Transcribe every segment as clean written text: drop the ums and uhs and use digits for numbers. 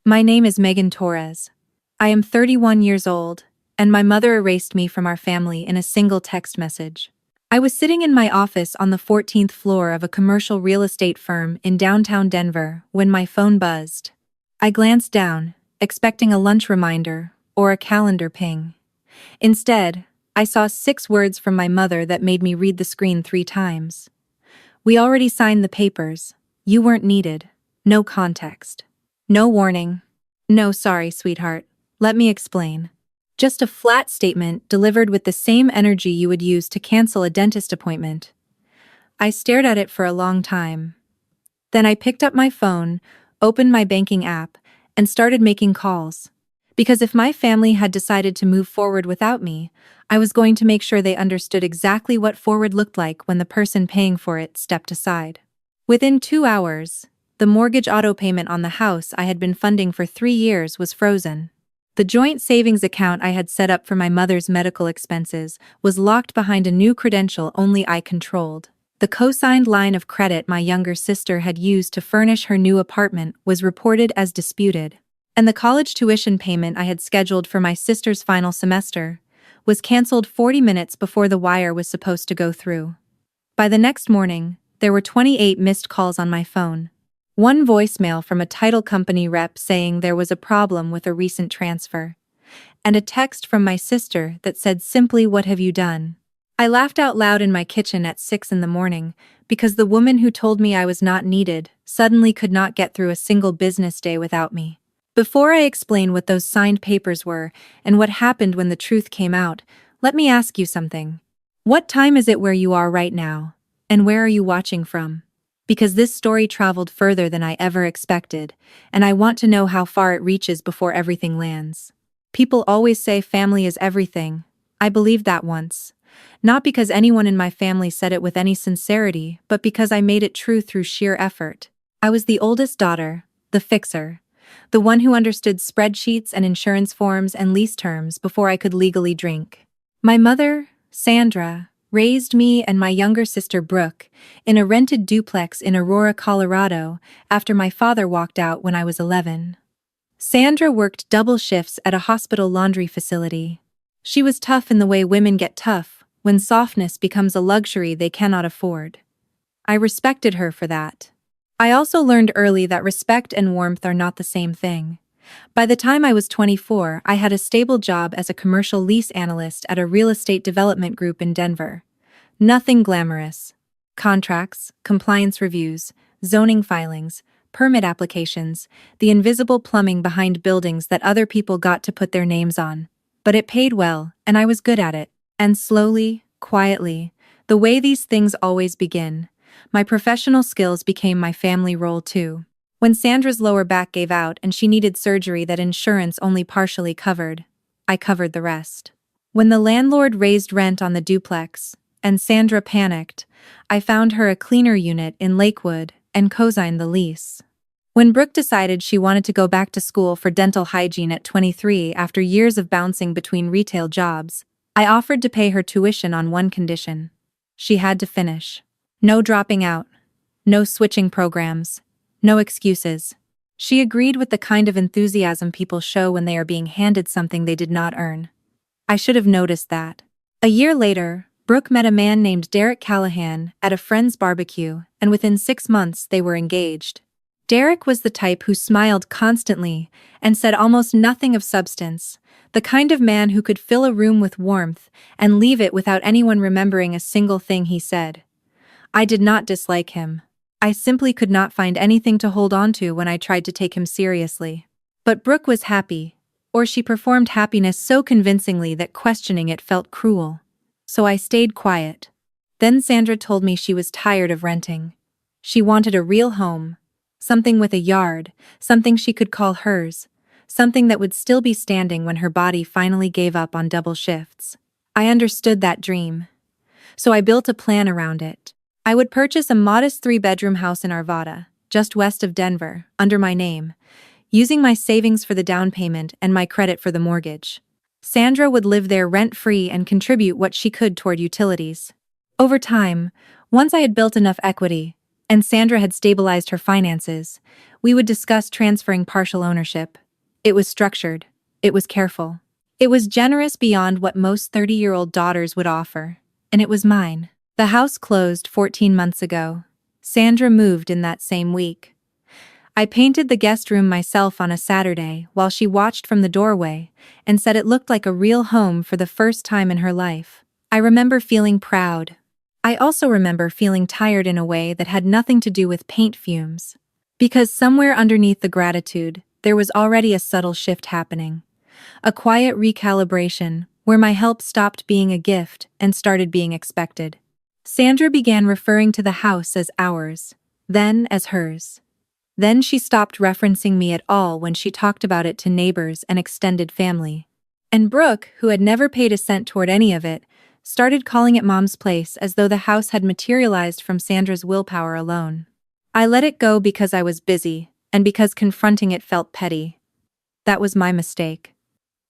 My name is Megan Torres. I am 31 years old, and my mother erased me from our family in a single text message. I was sitting in my office on the 14th floor of a commercial real estate firm in downtown Denver when my phone buzzed. I glanced down, expecting a lunch reminder or a calendar ping. Instead, I saw 6 words from my mother that made me read the screen 3 times. We already signed the papers. You weren't needed. No context. No warning. No, sorry, sweetheart. Let me explain. Just a flat statement delivered with the same energy you would use to cancel a dentist appointment. I stared at it for a long time. Then I picked up my phone, opened my banking app, and started making calls. Because if my family had decided to move forward without me, I was going to make sure they understood exactly what forward looked like when the person paying for it stepped aside. Within 2 hours, the mortgage auto payment on the house I had been funding for 3 years was frozen. The joint savings account I had set up for my mother's medical expenses was locked behind a new credential only I controlled. The co-signed line of credit my younger sister had used to furnish her new apartment was reported as disputed, and the college tuition payment I had scheduled for my sister's final semester was canceled 40 minutes before the wire was supposed to go through. By the next morning, there were 28 missed calls on my phone. One voicemail from a title company rep saying there was a problem with a recent transfer, and a text from my sister that said simply, "What have you done?" I laughed out loud in my kitchen at 6 in the morning because the woman who told me I was not needed suddenly could not get through a single business day without me. Before I explain what those signed papers were and what happened when the truth came out, let me ask you something. What time is it where you are right now? And where are you watching from? Because this story traveled further than I ever expected, and I want to know how far it reaches before everything lands. People always say family is everything. I believed that once. Not because anyone in my family said it with any sincerity, but because I made it true through sheer effort. I was the oldest daughter, the fixer, the one who understood spreadsheets and insurance forms and lease terms before I could legally drink. My mother, Sandra, raised me and my younger sister Brooke in a rented duplex in Aurora, Colorado, after my father walked out when I was 11. Sandra worked double shifts at a hospital laundry facility. She was tough in the way women get tough, when softness becomes a luxury they cannot afford. I respected her for that. I also learned early that respect and warmth are not the same thing. By the time I was 24, I had a stable job as a commercial lease analyst at a real estate development group in Denver. Nothing glamorous. Contracts, compliance reviews, zoning filings, permit applications, the invisible plumbing behind buildings that other people got to put their names on. But it paid well, and I was good at it. And slowly, quietly, the way these things always begin, my professional skills became my family role too. When Sandra's lower back gave out and she needed surgery that insurance only partially covered, I covered the rest. When the landlord raised rent on the duplex, and Sandra panicked, I found her a cleaner unit in Lakewood and co-signed the lease. When Brooke decided she wanted to go back to school for dental hygiene at 23 after years of bouncing between retail jobs, I offered to pay her tuition on one condition. She had to finish. No dropping out. No switching programs. No excuses. She agreed with the kind of enthusiasm people show when they are being handed something they did not earn. I should have noticed that. A year later, Brooke met a man named Derek Callahan at a friend's barbecue, and within 6 months they were engaged. Derek was the type who smiled constantly and said almost nothing of substance, the kind of man who could fill a room with warmth and leave it without anyone remembering a single thing he said. I did not dislike him. I simply could not find anything to hold on to when I tried to take him seriously. But Brooke was happy, or she performed happiness so convincingly that questioning it felt cruel. So I stayed quiet. Then Sandra told me she was tired of renting. She wanted a real home, something with a yard, something she could call hers, something that would still be standing when her body finally gave up on double shifts. I understood that dream. So I built a plan around it. I would purchase a modest 3-bedroom house in Arvada, just west of Denver, under my name, using my savings for the down payment and my credit for the mortgage. Sandra would live there rent-free and contribute what she could toward utilities. Over time, once I had built enough equity, and Sandra had stabilized her finances. We would discuss transferring partial ownership. It was structured. It was careful. It was generous beyond what most 30-year-old daughters would offer. And it was mine. The house closed 14 months ago. Sandra moved in that same week. I painted the guest room myself on a Saturday while she watched from the doorway and said it looked like a real home for the first time in her life. I remember feeling proud. I also remember feeling tired in a way that had nothing to do with paint fumes. Because somewhere underneath the gratitude, there was already a subtle shift happening. A quiet recalibration where my help stopped being a gift and started being expected. Sandra began referring to the house as ours, then as hers. Then she stopped referencing me at all when she talked about it to neighbors and extended family. And Brooke, who had never paid a cent toward any of it, started calling it Mom's place as though the house had materialized from Sandra's willpower alone. I let it go because I was busy, and because confronting it felt petty. That was my mistake.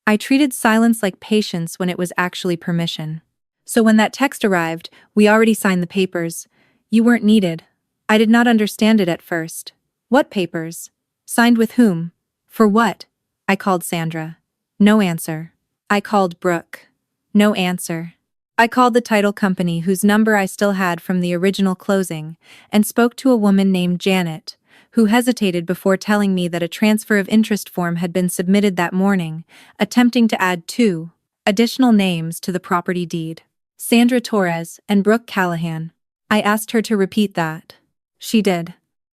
I treated silence like patience when it was actually permission. So when that text arrived, we already signed the papers. You weren't needed. I did not understand it at first. What papers? Signed with whom? For what? I called Sandra. No answer. I called Brooke. No answer. I called the title company whose number I still had from the original closing and spoke to a woman named Janet, who hesitated before telling me that a transfer of interest form had been submitted that morning, attempting to add 2 additional names to the property deed. Sandra Torres and Brooke Callahan. I asked her to repeat that. She did.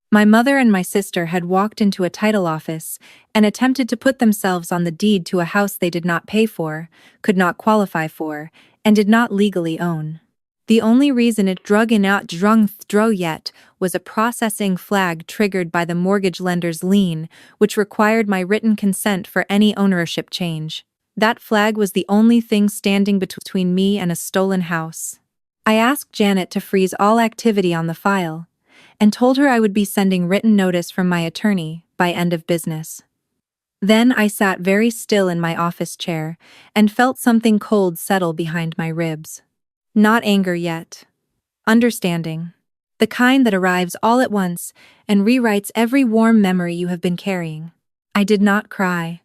My mother and my sister had walked into a title office and attempted to put themselves on the deed to a house they did not pay for, could not qualify for, and did not legally own. The only reason it drug not drung throw yet was a processing flag triggered by the mortgage lender's lien, which required my written consent for any ownership change. That flag was the only thing standing between me and a stolen house. I asked Janet to freeze all activity on the file, and told her I would be sending written notice from my attorney by end of business. Then I sat very still in my office chair and felt something cold settle behind my ribs. Not anger yet. Understanding. The kind that arrives all at once and rewrites every warm memory you have been carrying. I did not cry.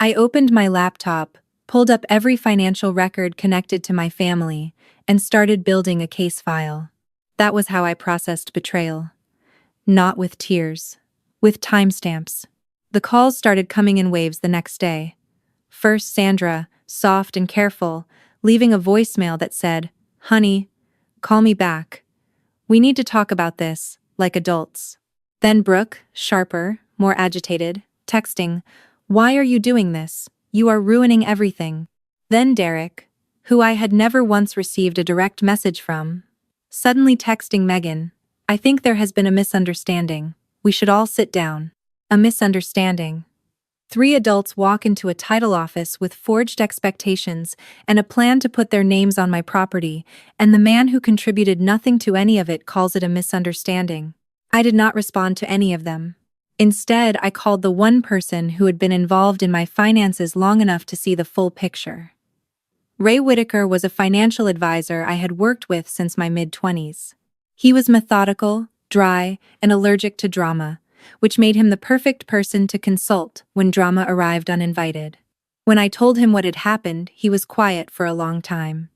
I opened my laptop, pulled up every financial record connected to my family, and started building a case file. That was how I processed betrayal. Not with tears. With timestamps. The calls started coming in waves the next day. First Sandra, soft and careful, leaving a voicemail that said, "Honey, call me back. We need to talk about this, like adults." Then Brooke, sharper, more agitated, texting, "Why are you doing this? You are ruining everything." Then Derek, who I had never once received a direct message from, suddenly texting Megan, "I think there has been a misunderstanding. We should all sit down." A misunderstanding. 3 adults walk into a title office with forged expectations and a plan to put their names on my property, and the man who contributed nothing to any of it calls it a misunderstanding. I did not respond to any of them. Instead, I called the one person who had been involved in my finances long enough to see the full picture. Ray Whitaker was a financial advisor I had worked with since my mid-20s. He was methodical, dry, and allergic to drama, which made him the perfect person to consult when drama arrived uninvited. When I told him what had happened, he was quiet for a long time.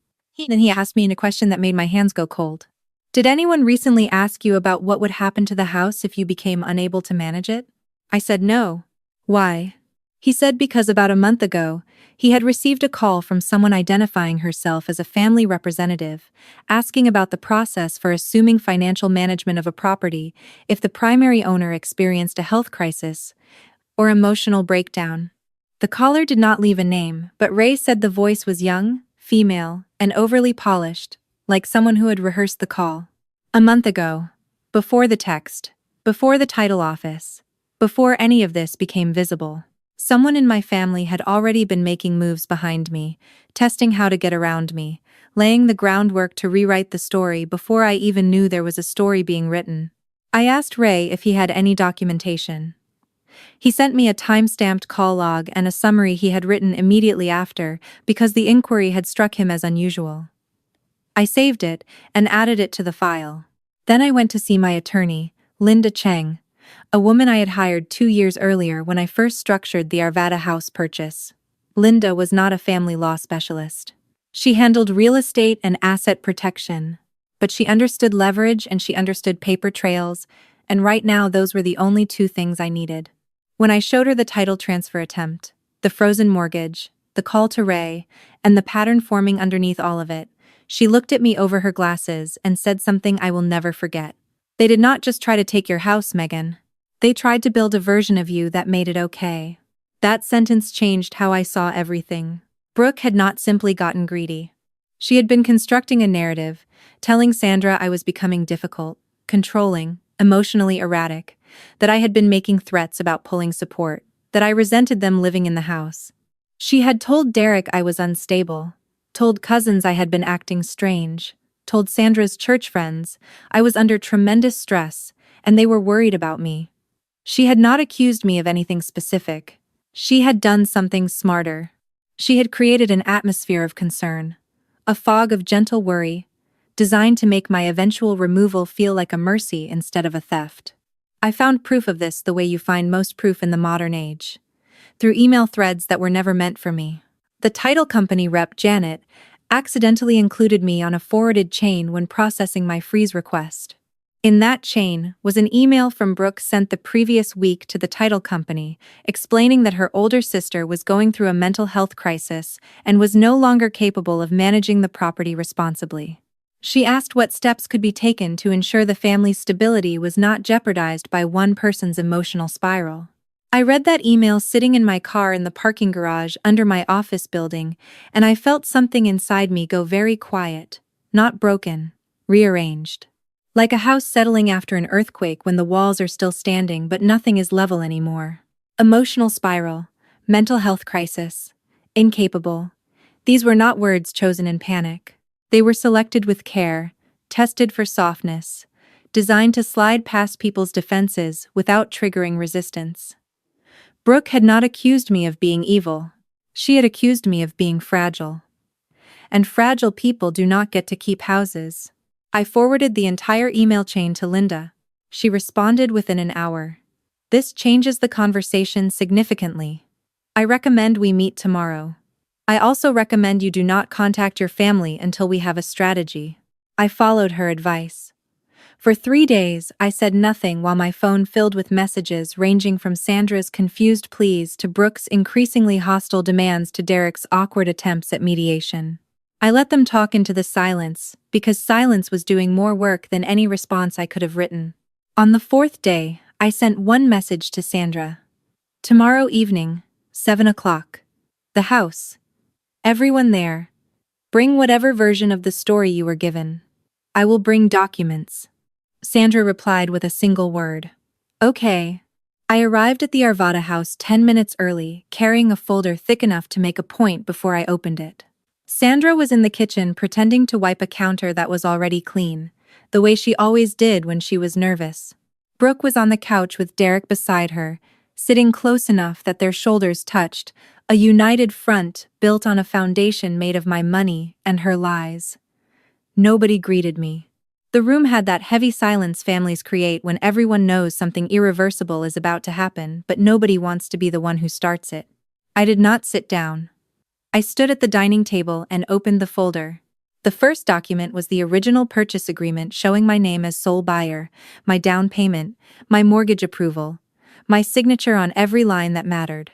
Then he asked me a question that made my hands go cold. "Did anyone recently ask you about what would happen to the house if you became unable to manage it?" I said no. "Why?" He said because about a month ago, he had received a call from someone identifying herself as a family representative, asking about the process for assuming financial management of a property if the primary owner experienced a health crisis or emotional breakdown. The caller did not leave a name, but Ray said the voice was young, female, and overly polished, like someone who had rehearsed the call. A month ago, before the text, before the title office, before any of this became visible. Someone in my family had already been making moves behind me, testing how to get around me, laying the groundwork to rewrite the story before I even knew there was a story being written. I asked Ray if he had any documentation. He sent me a time-stamped call log and a summary he had written immediately after because the inquiry had struck him as unusual. I saved it and added it to the file. Then I went to see my attorney, Linda Cheng, a woman I had hired 2 years earlier when I first structured the Arvada house purchase. Linda was not a family law specialist. She handled real estate and asset protection. But she understood leverage and she understood paper trails, and right now those were the only two things I needed. When I showed her the title transfer attempt, the frozen mortgage, the call to Ray, and the pattern forming underneath all of it, she looked at me over her glasses and said something I will never forget. They did not just try to take your house, Megan. They tried to build a version of you that made it okay. That sentence changed how I saw everything. Brooke had not simply gotten greedy. She had been constructing a narrative, telling Sandra I was becoming difficult, controlling, emotionally erratic, that I had been making threats about pulling support, that I resented them living in the house. She had told Derek I was unstable, told cousins I had been acting strange, told Sandra's church friends I was under tremendous stress and they were worried about me. She had not accused me of anything specific. She had done something smarter. She had created an atmosphere of concern, a fog of gentle worry, designed to make my eventual removal feel like a mercy instead of a theft. I found proof of this the way you find most proof in the modern age, through email threads that were never meant for me. The title company rep, Janet, accidentally included me on a forwarded chain when processing my freeze request. In that chain was an email from Brooke sent the previous week to the title company, explaining that her older sister was going through a mental health crisis and was no longer capable of managing the property responsibly. She asked what steps could be taken to ensure the family's stability was not jeopardized by one person's emotional spiral. I read that email sitting in my car in the parking garage under my office building, and I felt something inside me go very quiet, not broken, rearranged. Like a house settling after an earthquake when the walls are still standing but nothing is level anymore. Emotional spiral, mental health crisis, incapable. These were not words chosen in panic. They were selected with care, tested for softness, designed to slide past people's defenses without triggering resistance. Brooke had not accused me of being evil. She had accused me of being fragile. And fragile people do not get to keep houses. I forwarded the entire email chain to Linda. She responded within an hour. This changes the conversation significantly. I recommend we meet tomorrow. I also recommend you do not contact your family until we have a strategy. I followed her advice. For 3 days, I said nothing while my phone filled with messages ranging from Sandra's confused pleas to Brooke's increasingly hostile demands to Derek's awkward attempts at mediation. I let them talk into the silence, because silence was doing more work than any response I could have written. On the 4th day, I sent one message to Sandra. Tomorrow evening, 7 o'clock. The house. Everyone there. Bring whatever version of the story you were given. I will bring documents. Sandra replied with a single word. Okay. I arrived at the Arvada house 10 minutes early, carrying a folder thick enough to make a point before I opened it. Sandra was in the kitchen pretending to wipe a counter that was already clean, the way she always did when she was nervous. Brooke was on the couch with Derek beside her, sitting close enough that their shoulders touched, a united front built on a foundation made of my money and her lies. Nobody greeted me. The room had that heavy silence families create when everyone knows something irreversible is about to happen, but nobody wants to be the one who starts it. I did not sit down. I stood at the dining table and opened the folder. The first document was the original purchase agreement showing my name as sole buyer, my down payment, my mortgage approval, my signature on every line that mattered.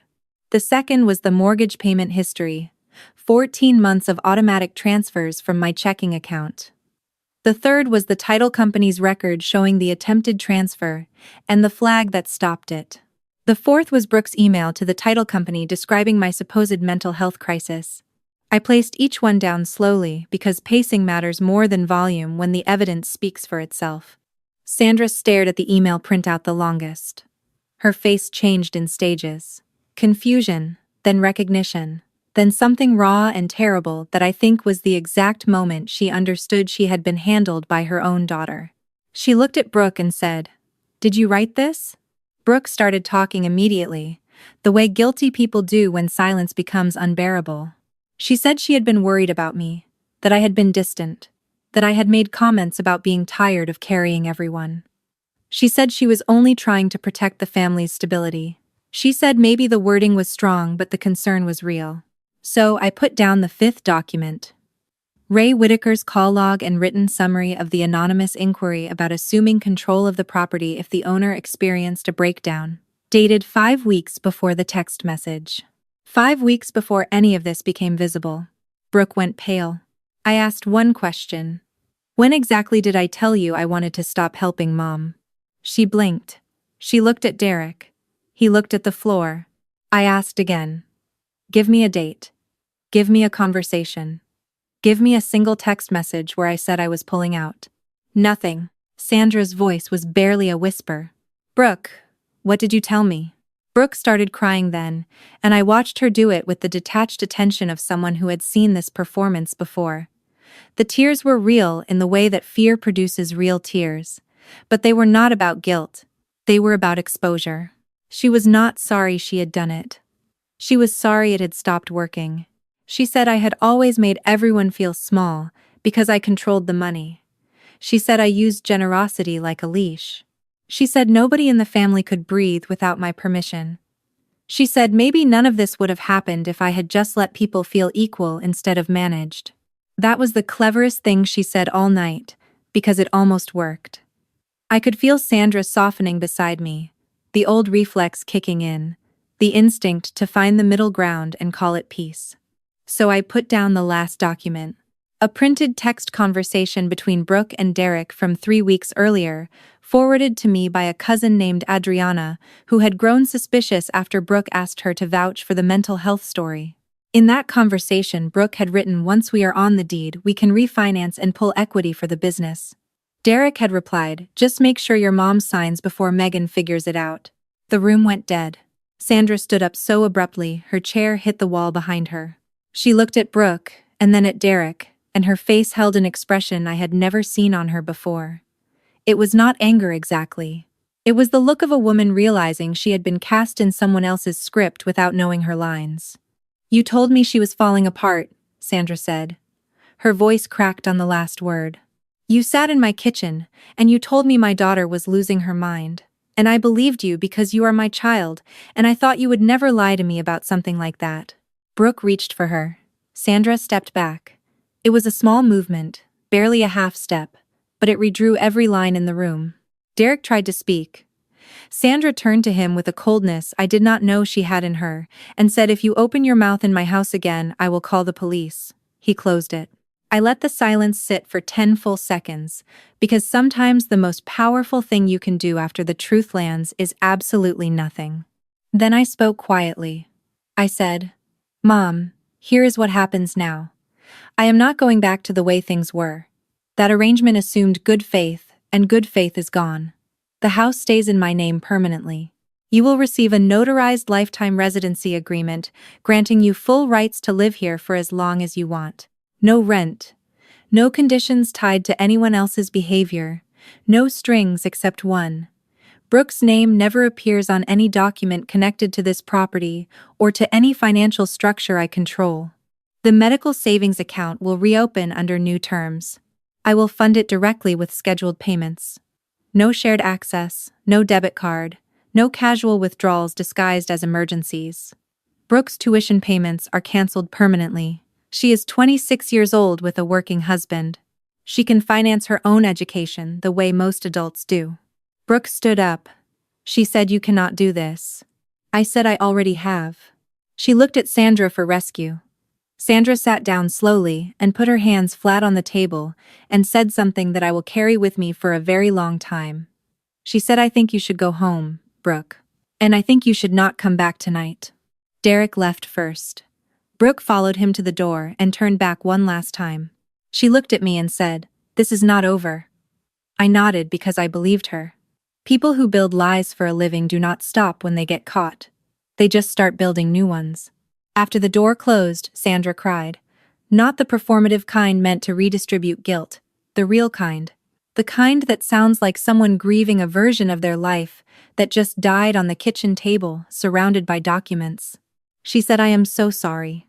The second was the mortgage payment history, 14 months of automatic transfers from my checking account. The third was the title company's record showing the attempted transfer and the flag that stopped it. The fourth was Brooke's email to the title company describing my supposed mental health crisis. I placed each one down slowly because pacing matters more than volume when the evidence speaks for itself. Sandra stared at the email printout the longest. Her face changed in stages. Confusion, then recognition, then something raw and terrible that I think was the exact moment she understood she had been handled by her own daughter. She looked at Brooke and said, "Did you write this?" Brooke started talking immediately, the way guilty people do when silence becomes unbearable. She said she had been worried about me, that I had been distant. that I had made comments about being tired of carrying everyone. She said she was only trying to protect the family's stability. She said maybe the wording was strong, but the concern was real. So I put down the fifth document. Ray Whitaker's call log and written summary of the anonymous inquiry about assuming control of the property if the owner experienced a breakdown. Dated 5 weeks before the text message. 5 weeks before any of this became visible. Brooke went pale. I asked one question. When exactly did I tell you I wanted to stop helping Mom? She blinked. She looked at Derek. He looked at the floor. I asked again. Give me a date. Give me a conversation. Give me a single text message where I said I was pulling out. Nothing. Sandra's voice was barely a whisper. Brooke, what did you tell me? Brooke started crying then, and I watched her do it with the detached attention of someone who had seen this performance before. The tears were real in the way that fear produces real tears, but they were not about guilt. They were about exposure. She was not sorry she had done it. She was sorry it had stopped working. She said I had always made everyone feel small because I controlled the money. She said I used generosity like a leash. She said nobody in the family could breathe without my permission. She said maybe none of this would have happened if I had just let people feel equal instead of managed. That was the cleverest thing she said all night, because it almost worked. I could feel Sandra softening beside me, the old reflex kicking in, the instinct to find the middle ground and call it peace. So I put down the last document. A printed text conversation between Brooke and Derek from 3 weeks earlier, forwarded to me by a cousin named Adriana, who had grown suspicious after Brooke asked her to vouch for the mental health story. In that conversation, Brooke had written, "Once we are on the deed, we can refinance and pull equity for the business." Derek had replied, "Just make sure your mom signs before Megan figures it out." The room went dead. Sandra stood up so abruptly, her chair hit the wall behind her. She looked at Brooke, and then at Derek, and her face held an expression I had never seen on her before. It was not anger exactly. It was the look of a woman realizing she had been cast in someone else's script without knowing her lines. "You told me she was falling apart," Sandra said. Her voice cracked on the last word. "You sat in my kitchen, and you told me my daughter was losing her mind. And I believed you because you are my child, and I thought you would never lie to me about something like that." Brooke reached for her. Sandra stepped back. It was a small movement, barely a half step, but it redrew every line in the room. Derek tried to speak. Sandra turned to him with a coldness I did not know she had in her, and said, "If you open your mouth in my house again, I will call the police." He closed it. I let the silence sit for 10 full seconds, because sometimes the most powerful thing you can do after the truth lands is absolutely nothing. Then I spoke quietly. I said, "Mom, here is what happens now. I am not going back to the way things were. That arrangement assumed good faith, and good faith is gone. The house stays in my name permanently. You will receive a notarized lifetime residency agreement granting you full rights to live here for as long as you want. No rent. No conditions tied to anyone else's behavior. No strings except one. Brooke's name never appears on any document connected to this property or to any financial structure I control. The medical savings account will reopen under new terms. I will fund it directly with scheduled payments. No shared access, no debit card, no casual withdrawals disguised as emergencies. Brooke's tuition payments are canceled permanently. She is 26 years old with a working husband. She can finance her own education the way most adults do. Brooke stood up. She said, "You cannot do this." I said, "I already have." She looked at Sandra for rescue. Sandra sat down slowly and put her hands flat on the table and said something that I will carry with me for a very long time. She said, "I think you should go home, Brooke. And I think you should not come back tonight." Derek left first. Brooke followed him to the door and turned back one last time. She looked at me and said, "This is not over." I nodded because I believed her. People who build lies for a living do not stop when they get caught. They just start building new ones. After the door closed, Sandra cried. Not the performative kind meant to redistribute guilt, the real kind. The kind that sounds like someone grieving a version of their life that just died on the kitchen table, surrounded by documents. She said, "I am so sorry."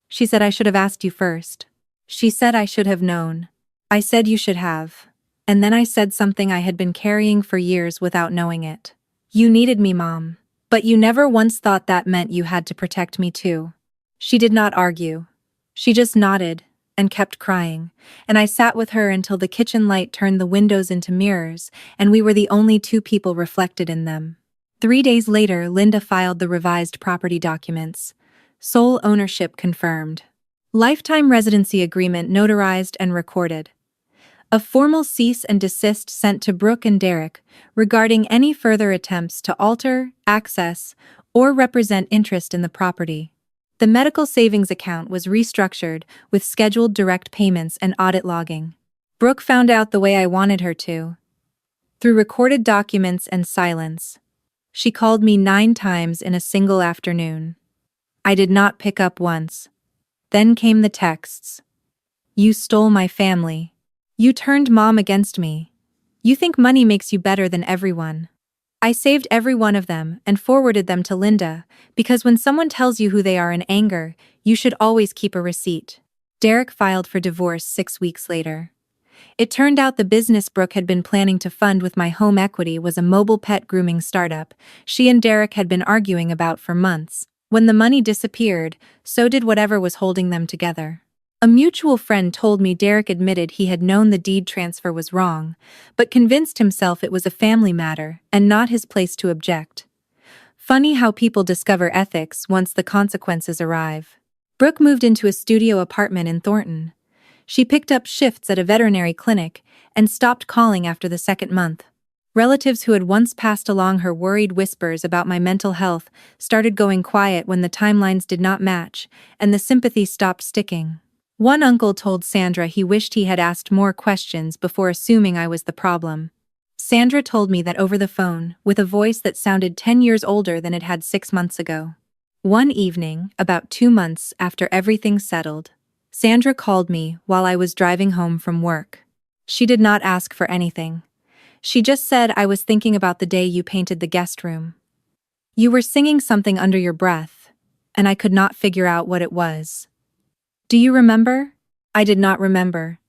She said, "I should have asked you first." She said, "I should have known." I said you should have. And then I said something I had been carrying for years without knowing it. You needed me, Mom. But you never once thought that meant you had to protect me too. She did not argue. She just nodded and kept crying, and I sat with her until the kitchen light turned the windows into mirrors, and we were the only two people reflected in them. 3 days later, Linda filed the revised property documents. Sole ownership confirmed. Lifetime residency agreement notarized and recorded. A formal cease and desist sent to Brooke and Derek regarding any further attempts to alter, access, or represent interest in the property. The medical savings account was restructured with scheduled direct payments and audit logging. Brooke found out the way I wanted her to. Through recorded documents and silence. She called me 9 times in a single afternoon. I did not pick up once. Then came the texts. You stole my family. You turned Mom against me. You think money makes you better than everyone. I saved every one of them and forwarded them to Linda, because when someone tells you who they are in anger, you should always keep a receipt. Derek filed for divorce 6 weeks later. It turned out the business Brooke had been planning to fund with my home equity was a mobile pet grooming startup she and Derek had been arguing about for months. When the money disappeared, so did whatever was holding them together. A mutual friend told me Derek admitted he had known the deed transfer was wrong, but convinced himself it was a family matter and not his place to object. Funny how people discover ethics once the consequences arrive. Brooke moved into a studio apartment in Thornton. She picked up shifts at a veterinary clinic and stopped calling after the second month. Relatives who had once passed along her worried whispers about my mental health started going quiet when the timelines did not match, and the sympathy stopped sticking. One uncle told Sandra he wished he had asked more questions before assuming I was the problem. Sandra told me that over the phone, with a voice that sounded 10 years older than it had 6 months ago. One evening, about 2 months after everything settled, Sandra called me while I was driving home from work. She did not ask for anything. She just said I was thinking about the day you painted the guest room. You were singing something under your breath, and I could not figure out what it was. Do you remember? I did not remember.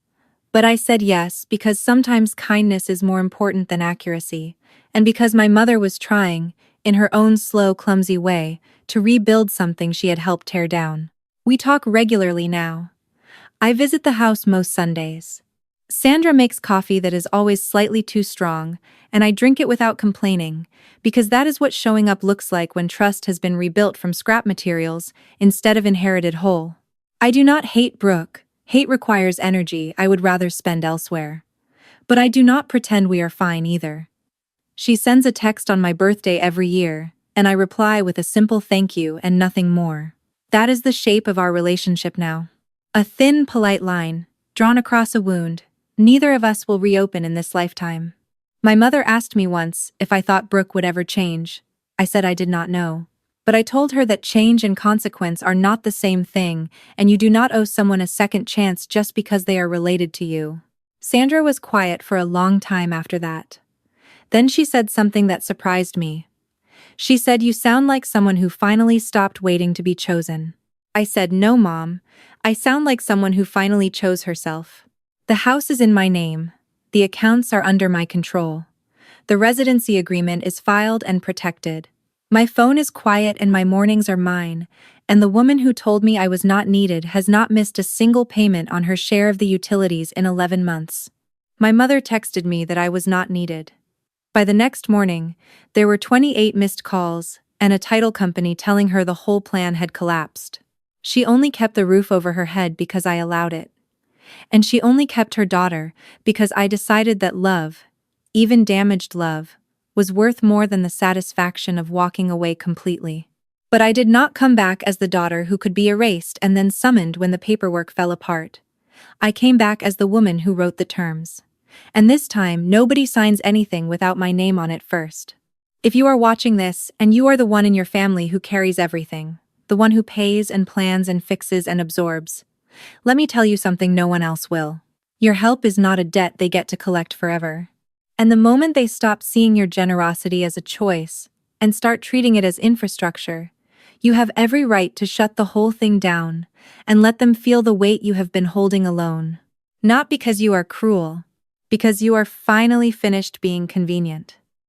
But I said yes because sometimes kindness is more important than accuracy, and because my mother was trying, in her own slow, clumsy way, to rebuild something she had helped tear down. We talk regularly now. I visit the house most Sundays. Sandra makes coffee that is always slightly too strong, and I drink it without complaining, because that is what showing up looks like when trust has been rebuilt from scrap materials instead of inherited whole. I do not hate Brooke. Hate requires energy I would rather spend elsewhere. But I do not pretend we are fine either. She sends a text on my birthday every year, and I reply with a simple thank you and nothing more. That is the shape of our relationship now. A thin, polite line, drawn across a wound, neither of us will reopen in this lifetime. My mother asked me once if I thought Brooke would ever change. I said I did not know. But I told her that change and consequence are not the same thing, and you do not owe someone a second chance just because they are related to you. Sandra was quiet for a long time after that. Then she said something that surprised me. She said, "You sound like someone who finally stopped waiting to be chosen." I said, "No, Mom. I sound like someone who finally chose herself. The house is in my name. The accounts are under my control. The residency agreement is filed and protected. My phone is quiet and my mornings are mine, and the woman who told me I was not needed has not missed a single payment on her share of the utilities in 11 months. My mother texted me that I was not needed. By the next morning, there were 28 missed calls and a title company telling her the whole plan had collapsed. She only kept the roof over her head because I allowed it. And she only kept her daughter because I decided that love, even damaged love, was worth more than the satisfaction of walking away completely. But I did not come back as the daughter who could be erased and then summoned when the paperwork fell apart. I came back as the woman who wrote the terms. And this time, nobody signs anything without my name on it first. If you are watching this and you are the one in your family who carries everything, the one who pays and plans and fixes and absorbs, let me tell you something no one else will. Your help is not a debt they get to collect forever. And the moment they stop seeing your generosity as a choice and start treating it as infrastructure, you have every right to shut the whole thing down and let them feel the weight you have been holding alone. Not because you are cruel, because you are finally finished being convenient.